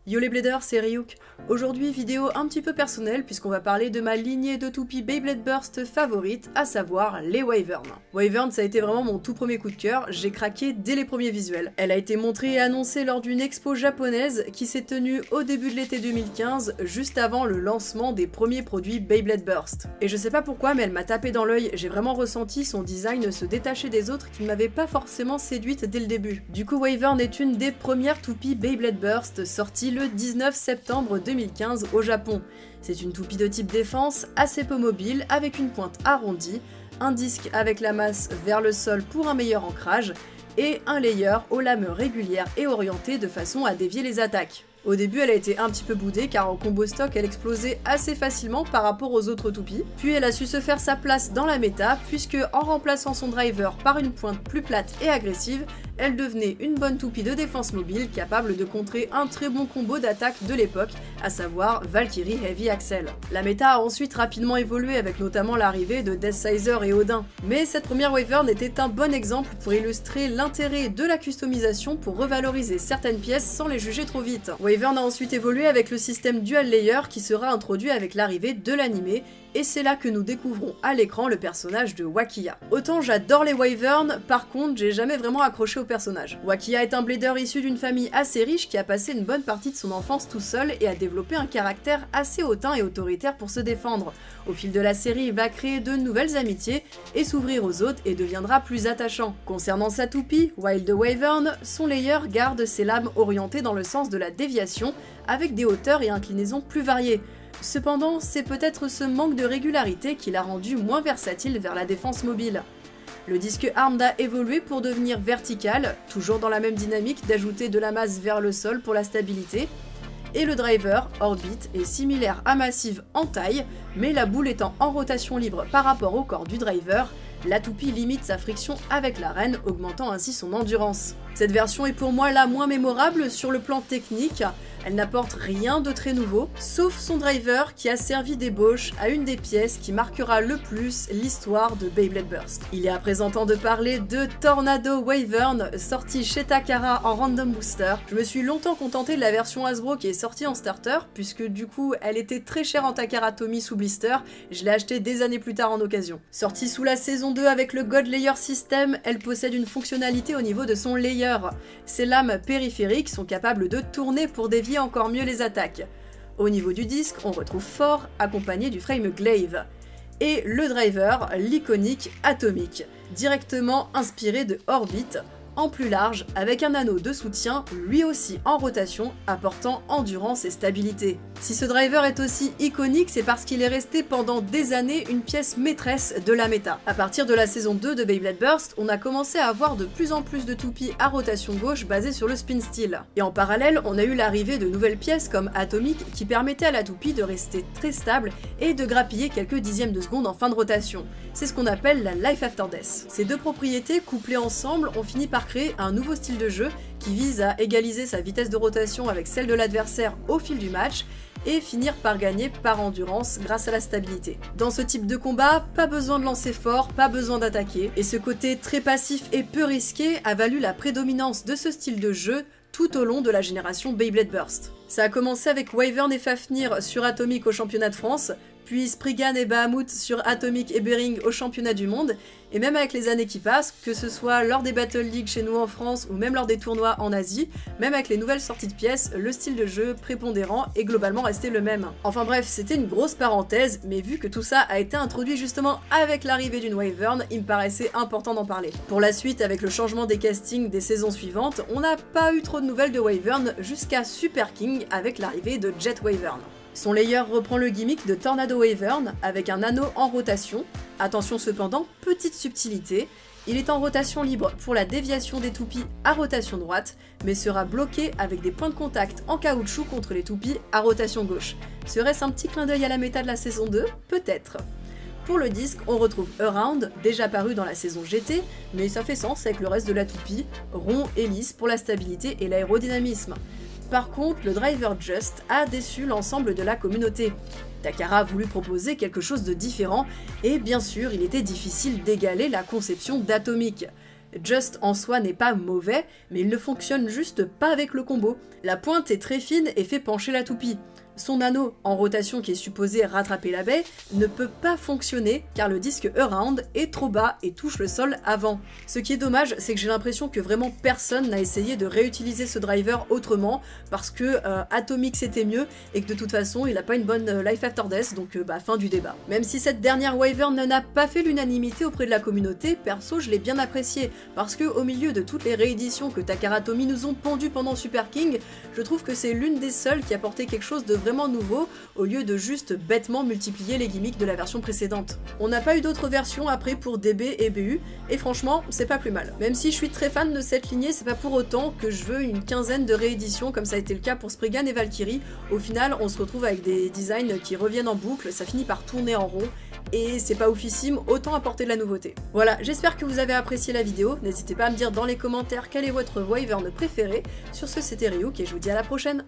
Yo les bladers, c'est Ryuk. Aujourd'hui, vidéo un petit peu personnelle puisqu'on va parler de ma lignée de toupies Beyblade Burst favorite, à savoir les Wyvern. Wyvern, ça a été vraiment mon tout premier coup de cœur, j'ai craqué dès les premiers visuels. Elle a été montrée et annoncée lors d'une expo japonaise qui s'est tenue au début de l'été 2015, juste avant le lancement des premiers produits Beyblade Burst. Et je sais pas pourquoi, mais elle m'a tapé dans l'œil, j'ai vraiment ressenti son design se détacher des autres qui ne m'avaient pas forcément séduite dès le début. Du coup, Wyvern est une des premières toupies Beyblade Burst sorties le 19 septembre 2015 au Japon. C'est une toupie de type défense, assez peu mobile, avec une pointe arrondie, un disque avec la masse vers le sol pour un meilleur ancrage, et un layer aux lames régulières et orientées de façon à dévier les attaques. Au début, elle a été un petit peu boudée car en combo stock, elle explosait assez facilement par rapport aux autres toupies. Puis elle a su se faire sa place dans la méta puisque en remplaçant son driver par une pointe plus plate et agressive, elle devenait une bonne toupie de défense mobile capable de contrer un très bon combo d'attaque de l'époque, à savoir Valkyrie Heavy Axel. La méta a ensuite rapidement évolué avec notamment l'arrivée de Death Sizer et Odin. Mais cette première Wyvern était un bon exemple pour illustrer l'intérêt de la customisation pour revaloriser certaines pièces sans les juger trop vite. Wyvern a ensuite évolué avec le système Dual Layer qui sera introduit avec l'arrivée de l'animé, et c'est là que nous découvrons à l'écran le personnage de Wakiya. Autant j'adore les Wyvern, par contre j'ai jamais vraiment accroché au personnage. Wakiya est un blader issu d'une famille assez riche qui a passé une bonne partie de son enfance tout seul et a développé un caractère assez hautain et autoritaire pour se défendre. Au fil de la série, il va créer de nouvelles amitiés et s'ouvrir aux autres et deviendra plus attachant. Concernant sa toupie, Wild Wyvern, son layer garde ses lames orientées dans le sens de la déviation avec des hauteurs et inclinaisons plus variées. Cependant, c'est peut-être ce manque de régularité qui l'a rendu moins versatile vers la défense mobile. Le disque Armed a évolué pour devenir vertical, toujours dans la même dynamique d'ajouter de la masse vers le sol pour la stabilité, et le driver, Orbit, est similaire à Massive en taille, mais la boule étant en rotation libre par rapport au corps du driver, la toupie limite sa friction avec l'arène, augmentant ainsi son endurance. Cette version est pour moi la moins mémorable sur le plan technique. Elle n'apporte rien de très nouveau, sauf son driver qui a servi d'ébauche à une des pièces qui marquera le plus l'histoire de Beyblade Burst. Il est à présent temps de parler de Tornado Wyvern, sorti chez Takara en Random Booster. Je me suis longtemps contentée de la version Hasbro qui est sortie en starter, puisque du coup elle était très chère en Takara Tomy sous blister, je l'ai achetée des années plus tard en occasion. Sortie sous la saison 2 avec le God Layer System, elle possède une fonctionnalité au niveau de son layer. Ses lames périphériques sont capables de tourner pour dévier encore mieux les attaques. Au niveau du disque, on retrouve Fort accompagné du frame Glaive. Et le driver, l'iconique Atomic, directement inspiré de Orbit, en plus large, avec un anneau de soutien, lui aussi en rotation, apportant endurance et stabilité. Si ce driver est aussi iconique, c'est parce qu'il est resté pendant des années une pièce maîtresse de la méta. À partir de la saison 2 de Beyblade Burst, on a commencé à avoir de plus en plus de toupies à rotation gauche basées sur le spin steel. Et en parallèle, on a eu l'arrivée de nouvelles pièces comme Atomic qui permettaient à la toupie de rester très stable et de grappiller quelques dixièmes de seconde en fin de rotation. C'est ce qu'on appelle la Life After Death. Ces deux propriétés couplées ensemble ont fini par créer un nouveau style de jeu qui vise à égaliser sa vitesse de rotation avec celle de l'adversaire au fil du match et finir par gagner par endurance grâce à la stabilité. Dans ce type de combat, pas besoin de lancer fort, pas besoin d'attaquer, et ce côté très passif et peu risqué a valu la prédominance de ce style de jeu tout au long de la génération Beyblade Burst. Ça a commencé avec Wyvern et Fafnir sur Atomic au championnat de France, puis Spriggan et Bahamut sur Atomic et Bering au championnat du monde, et même avec les années qui passent, que ce soit lors des Battle League chez nous en France ou même lors des tournois en Asie, même avec les nouvelles sorties de pièces, le style de jeu prépondérant est globalement resté le même. Enfin bref, c'était une grosse parenthèse, mais vu que tout ça a été introduit justement avec l'arrivée d'une Wyvern, il me paraissait important d'en parler. Pour la suite, avec le changement des castings des saisons suivantes, on n'a pas eu trop de nouvelles de Wyvern jusqu'à Super King avec l'arrivée de Jet Wyvern. Son layer reprend le gimmick de Tornado Wyvern avec un anneau en rotation. Attention cependant, petite subtilité, il est en rotation libre pour la déviation des toupies à rotation droite, mais sera bloqué avec des points de contact en caoutchouc contre les toupies à rotation gauche. Serait-ce un petit clin d'œil à la méta de la saison 2? Peut-être. Pour le disque, on retrouve Around, déjà paru dans la saison GT, mais ça fait sens avec le reste de la toupie, rond et lisse pour la stabilité et l'aérodynamisme. Par contre, le driver Just a déçu l'ensemble de la communauté. Takara a voulu proposer quelque chose de différent, et bien sûr, il était difficile d'égaler la conception d'Atomic. Just en soi n'est pas mauvais, mais il ne fonctionne juste pas avec le combo. La pointe est très fine et fait pencher la toupie. Son anneau en rotation qui est supposé rattraper la baie ne peut pas fonctionner car le disque around est trop bas et touche le sol avant. Ce qui est dommage, c'est que j'ai l'impression que vraiment personne n'a essayé de réutiliser ce driver autrement parce que Atomic c'était mieux et que de toute façon il n'a pas une bonne life after death, donc fin du débat. Même si cette dernière Wyvern n'a pas fait l'unanimité auprès de la communauté, perso je l'ai bien apprécié parce que au milieu de toutes les rééditions que Takara Tomy nous ont pondues pendant Super King, je trouve que c'est l'une des seules qui apportait quelque chose de vraiment nouveau au lieu de juste bêtement multiplier les gimmicks de la version précédente. On n'a pas eu d'autres versions après pour DB et BU et franchement c'est pas plus mal. Même si je suis très fan de cette lignée, c'est pas pour autant que je veux une quinzaine de rééditions comme ça a été le cas pour Spriggan et Valkyrie. Au final on se retrouve avec des designs qui reviennent en boucle, ça finit par tourner en rond et c'est pas oufissime, autant apporter de la nouveauté. Voilà, j'espère que vous avez apprécié la vidéo, n'hésitez pas à me dire dans les commentaires quel est votre Wyvern préféré. Sur ce c'était Ryuk et je vous dis à la prochaine.